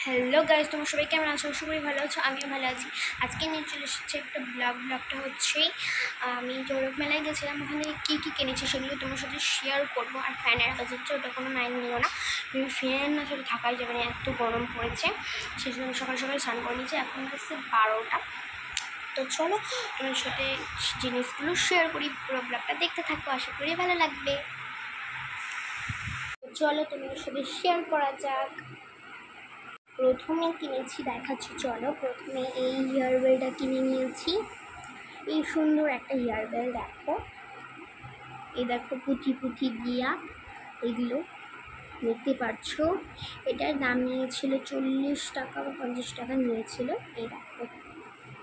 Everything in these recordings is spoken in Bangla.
হ্যালো গাইস, তোমরা সবাই কেমন আছো? সবাই ভালো আছো, আমিও ভালো আছি। আজকে নিয়ে চলে এসেছি একটা ব্লগটা হচ্ছে আমি জৌরক মেলায় গেছিলাম। ওখানে কী কী কিনেছি সেগুলো তোমার সাথে শেয়ার করবো। আর ফ্যানের আওয়াজ হচ্ছে, ওটা কোনো মাইন্ড নিও না। ফ্যান না আসলে থাকাই যাবে না, এত গরম পড়েছে। সেই জন্য আমি সকাল সকাল স্নান করে নিয়েছি। এখন হচ্ছে 12টা। তো চলো তোমার সাথে জিনিসগুলো শেয়ার করি, পুরো ব্লগটা দেখতে থাকো, আশা করি ভালো লাগবে। চলো তোমার সাথে শেয়ার করা যাক। প্রথমে কিনেছি, দেখাচ্ছি চলো। প্রথমে এই হেয়ারবেলটা কিনে নিয়েছি। এই সুন্দর একটা হেয়ারবেল, দেখো এই দেখো পুঁথি পুঁথি দিয়া এগুলো দেখতে পাচ্ছ। এটার দাম নিয়েছিল 40 টাকা বা 50 টাকা নিয়েছিল। এই দেখো,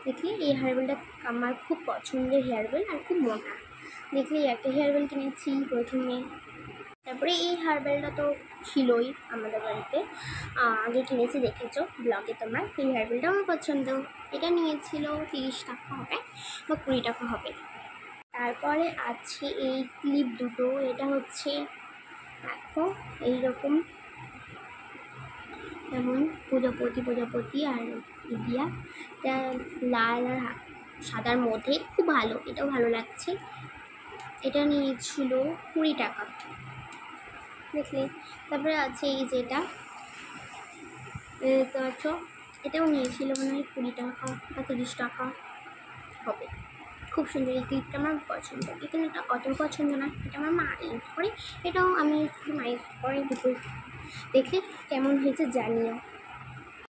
দেখলে এই হেয়ারবেলটা আমার খুব পছন্দের হেয়ারবেল আর খুব মোটা। দেখলে একটা হেয়ারবেল কিনেছি প্রথমে। তারপরে এই হেয়ারবেলটা তো ছিলই আমাদের বাড়িতে, আগে কিনেছি, দেখেছো ব্লগে তোমরা। এই হেয়ারবেলটা আমার পছন্দ। এটা নিয়েছিল 30 টাকা হবে বা 20 টাকা হবে। তারপরে আছে এই ক্লিপ দুটো। এটা হচ্ছে দেখো এইরকম, যেমন প্রজাপতি আর ইডিয়া। এটা লাল আর সাদার মধ্যে, খুব ভালো, এটাও ভালো লাগছে। এটা নিয়েছিল 20 টাকা, দেখলে। তারপরে আছে এই যেটা দেখতে পাচ্ছ, এটাও নিয়েছিল মনে হয় 20 টাকা বা 30 টাকা হবে। খুব সুন্দর, এই ক্লিপটা আমার পছন্দ। কিন্তু এটা অত পছন্দ না, এটা আমার মা ইউজ করে, এটাও আমি ইউজ করি, মা ইউজ করে। দুটো দেখলে কেমন হয়েছে জানিও।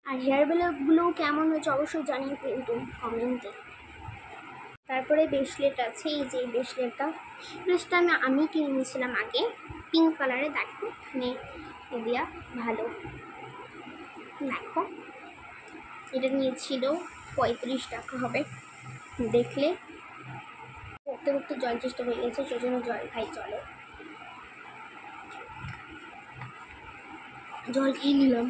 আর হেয়ারবেলগুলোও কেমন হয়েছে অবশ্যই জানিও কিন্তু কমেন্টে। তারপরে ব্রেসলেট আছে, এই যে ব্রেসলেটটা আমি কিনে নিয়েছিলাম আগে, পিঙ্ক কালারে। দেখো এখানে দিয়া ভালো, দেখো এটা নিয়েছিল 35 টাকা হবে। দেখলে পড়তে পড়তে জল চেষ্টা হয়ে গেছে, সেই জন্য জল খাই। চলো জল খেয়ে নিলাম।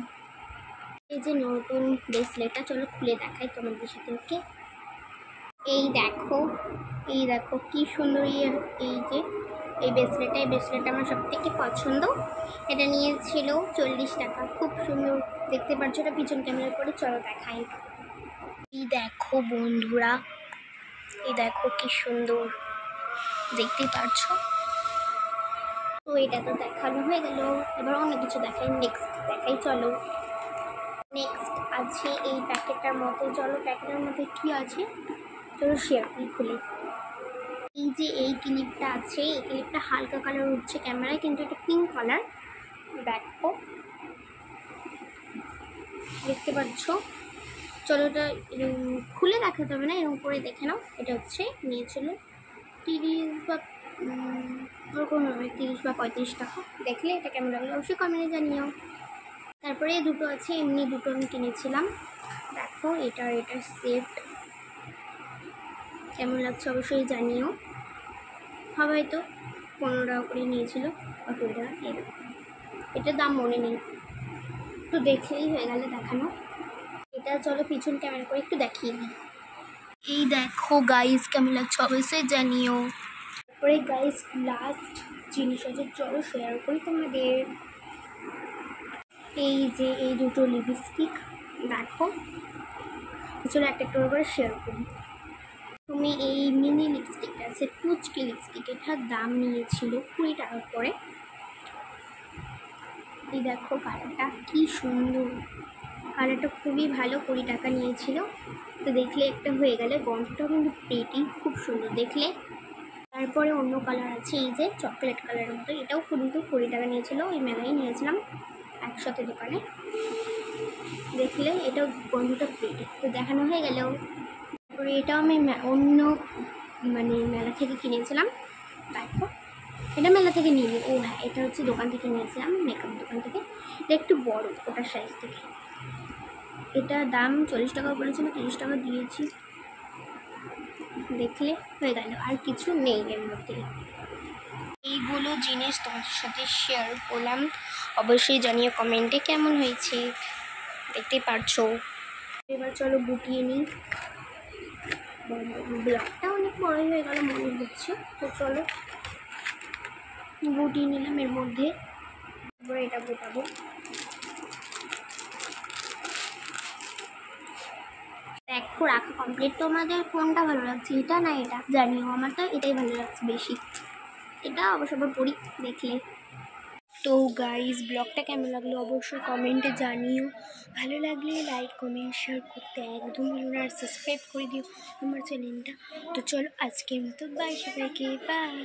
এই যে নতুন ব্রেসলেটটা, চলো খুলে দেখাই তোমাদের সাথে। ওকে, এই দেখো কি সুন্দর। এই যে এই ব্রেসলেটটা আমার সব থেকে পছন্দ। এটা নিয়েছিল 40 টাকা, খুব সুন্দর দেখতে পাচ্ছ। এটা পিছন ক্যামেরা করে, চলো দেখাই। এই দেখো বন্ধুরা, এই দেখো কি সুন্দর দেখতে পাচ্ছ। তো এটা তো দেখানো হয়ে গেল, এবার অন্য কিছু দেখাই, নেক্সট দেখাই চলো। নেক্সট আছে এই প্যাকেটটার মধ্যে, চলো প্যাকেটের মধ্যে কি আছে চলো শেয়ার করি খুলে। এই যে এই ক্লিপটা আছে, এই ক্লিপটা হালকা কালার উঠছে ক্যামেরায়, কিন্তু এটা পিঙ্ক কালার। দেখো দেখতে পাচ্ছ। চলো এটা খুলে দেখাতে হবে না, এরকম করে দেখে নাও। এটা হচ্ছে নিয়েছিল 30 বা ওরকম হবে, 30 বা 35 টাকা। দেখলে এটা কেমন লাগলো অবশ্যই কমেন্টে জানিও। তারপরে দুটো আছে, এমনি দুটো আমি কিনেছিলাম। দেখো এটার সেট কেমন লাগছে অবশ্যই জানিও। হয়তো 15 টাকা করে নিয়েছিল বা 20 টাকা, এরকম। এটার দাম মনে নেই, একটু দেখলেই হয়ে গেলে দেখানো। এটা চলো পিছন ক্যামেরা করে একটু দেখিয়ে দিই। এই দেখো গাইস, কেমন লাগছে অবশ্যই জানিও। তারপরে গাইস লাস্ট জিনিস আছে, চলো শেয়ার করি তোমাদের। এই যে এই দুটো লিপস্টিক, দেখো চলো একটা একটা করে শেয়ার করি। তুমি এই মিনি লিপস্টিকটা আছে, পুচকি লিপস্টিক, এটার দাম নিয়েছিল 20 টাকা করে। এই দেখো কালারটা কি সুন্দর, কালারটা খুবই ভালো, 20 টাকা নিয়েছিল। তো দেখলে একটা হয়ে গেলে, গন্ধটাও কিন্তু পেটি খুব সুন্দর দেখলে। তারপরে অন্য কালার আছে, এই যে চকলেট কালারের মতো, এটাও কিন্তু 20 টাকা নিয়েছিল। ওই মেলায় নিয়েছিলাম একসাথে দোকানে। দেখলে এটাও গন্ধটা পেটি, তো দেখানো হয়ে গেল। তারপরে এটাও আমি অন্য মেলা থেকে কিনেছিলাম। দেখো এটা মেলা থেকে নিয়ে ও হ্যাঁ, এটা হচ্ছে দোকান থেকে নিয়েছিলাম, মেকআপ দোকান থেকে। এটা একটু বড়, ওটার সাইজ থেকে। এটা দাম 40 টাকা বলেছিল, 30 টাকা দিয়েছি। দেখলে হয়ে গেল, আর কিছু নেই এর মধ্যে। এইগুলো জিনিস তোমাদের সাথে শেয়ার করলাম, অবশ্যই জানিও কমেন্টে কেমন হয়েছে। দেখতেই পারছো। এবার চলো গুটিয়ে নিই। ব্লগটা অনেক বড়ই হয়ে গেল মনে হচ্ছে, তো চলো গুটিয়ে নিলাম এর মধ্যে। তারপরে এটা গোটাবো। দেখো রাখা কমপ্লিট। তোমাদের কোনটা ভালো লাগছে, এটা না এটা? জানিও, আমার তো এটাই ভালো লাগছে বেশি। এটা অবশ্য আবার পড়ি দেখলে। তো গাইজ ব্লগটা কেমন লাগলো অবশ্যই কমেন্টে জানিও। ভালো লাগলে লাইক কমেন্ট শেয়ার করতে একদম ভুলো না, আর সাবস্ক্রাইব করে দিও আমার চ্যানেলটা। তো চলো আজকের মতো বাই সবাইকে, বাই।